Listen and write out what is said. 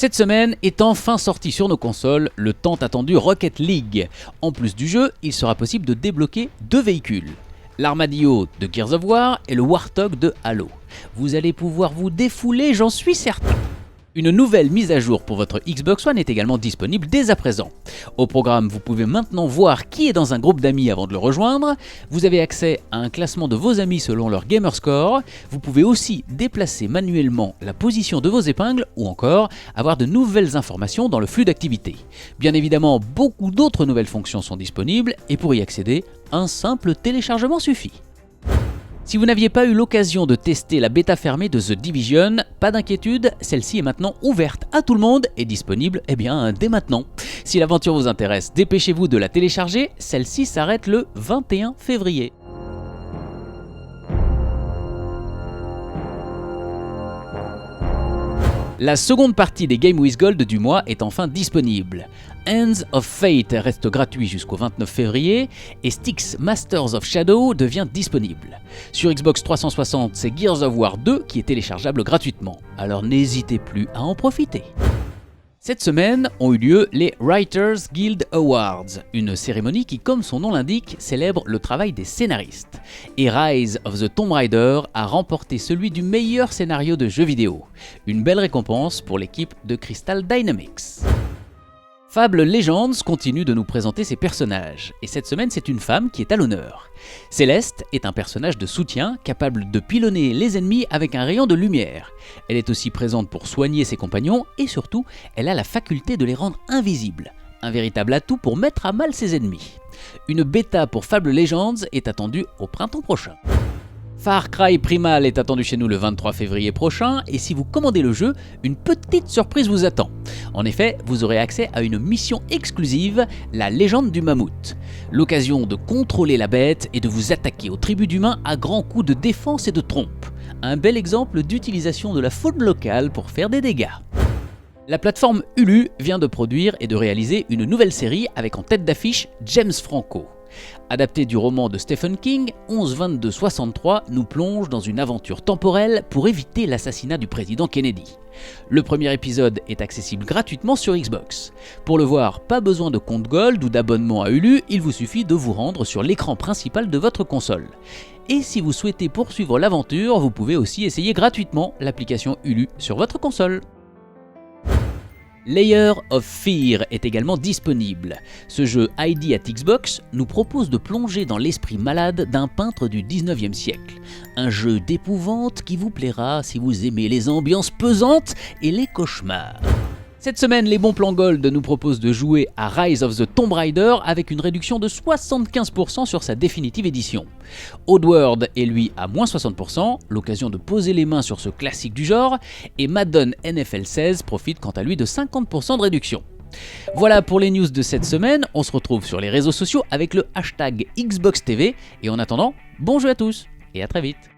Cette semaine est enfin sorti sur nos consoles le tant attendu Rocket League. En plus du jeu, il sera possible de débloquer 2 véhicules. L'Armadillo de Gears of War et le Warthog de Halo. Vous allez pouvoir vous défouler, j'en suis certain. Une nouvelle mise à jour pour votre Xbox One est également disponible dès à présent. Au programme, vous pouvez maintenant voir qui est dans un groupe d'amis avant de le rejoindre. Vous avez accès à un classement de vos amis selon leur gamerscore. Vous pouvez aussi déplacer manuellement la position de vos épingles ou encore avoir de nouvelles informations dans le flux d'activité. Bien évidemment, beaucoup d'autres nouvelles fonctions sont disponibles et pour y accéder, un simple téléchargement suffit. Si vous n'aviez pas eu l'occasion de tester la bêta fermée de The Division, pas d'inquiétude, celle-ci est maintenant ouverte à tout le monde et disponible dès maintenant. Si l'aventure vous intéresse, dépêchez-vous de la télécharger, celle-ci s'arrête le 21 février. La seconde partie des Games with Gold du mois est enfin disponible. Hands of Fate reste gratuit jusqu'au 29 février et Styx Masters of Shadow devient disponible. Sur Xbox 360, c'est Gears of War 2 qui est téléchargeable gratuitement, alors n'hésitez plus à en profiter. Cette semaine ont eu lieu les Writers Guild Awards, une cérémonie qui, comme son nom l'indique, célèbre le travail des scénaristes. Et Rise of the Tomb Raider a remporté celui du meilleur scénario de jeu vidéo. Une belle récompense pour l'équipe de Crystal Dynamics. Fable Legends continue de nous présenter ses personnages, et cette semaine c'est une femme qui est à l'honneur. Céleste est un personnage de soutien capable de pilonner les ennemis avec un rayon de lumière. Elle est aussi présente pour soigner ses compagnons et surtout, elle a la faculté de les rendre invisibles. Un véritable atout pour mettre à mal ses ennemis. Une bêta pour Fable Legends est attendue au printemps prochain. Far Cry Primal est attendu chez nous le 23 février prochain et si vous commandez le jeu, une petite surprise vous attend. En effet, vous aurez accès à une mission exclusive, la légende du mammouth. L'occasion de contrôler la bête et de vous attaquer aux tribus d'humains à grands coups de défense et de trompe. Un bel exemple d'utilisation de la faune locale pour faire des dégâts. La plateforme Hulu vient de produire et de réaliser une nouvelle série avec en tête d'affiche James Franco. Adapté du roman de Stephen King, 11-22-63 nous plonge dans une aventure temporelle pour éviter l'assassinat du président Kennedy. Le premier épisode est accessible gratuitement sur Xbox. Pour le voir, pas besoin de compte Gold ou d'abonnement à Hulu, il vous suffit de vous rendre sur l'écran principal de votre console. Et si vous souhaitez poursuivre l'aventure, vous pouvez aussi essayer gratuitement l'application Hulu sur votre console. Layer of Fear est également disponible. Ce jeu ID at Xbox nous propose de plonger dans l'esprit malade d'un peintre du 19e siècle. Un jeu d'épouvante qui vous plaira si vous aimez les ambiances pesantes et les cauchemars. Cette semaine, les bons plans Gold nous proposent de jouer à Rise of the Tomb Raider avec une réduction de 75% sur sa définitive édition. Oddworld est lui à moins 60%, l'occasion de poser les mains sur ce classique du genre, et Madden NFL 16 profite quant à lui de 50% de réduction. Voilà pour les news de cette semaine, on se retrouve sur les réseaux sociaux avec le hashtag XboxTV, et en attendant, bon jeu à tous, et à très vite.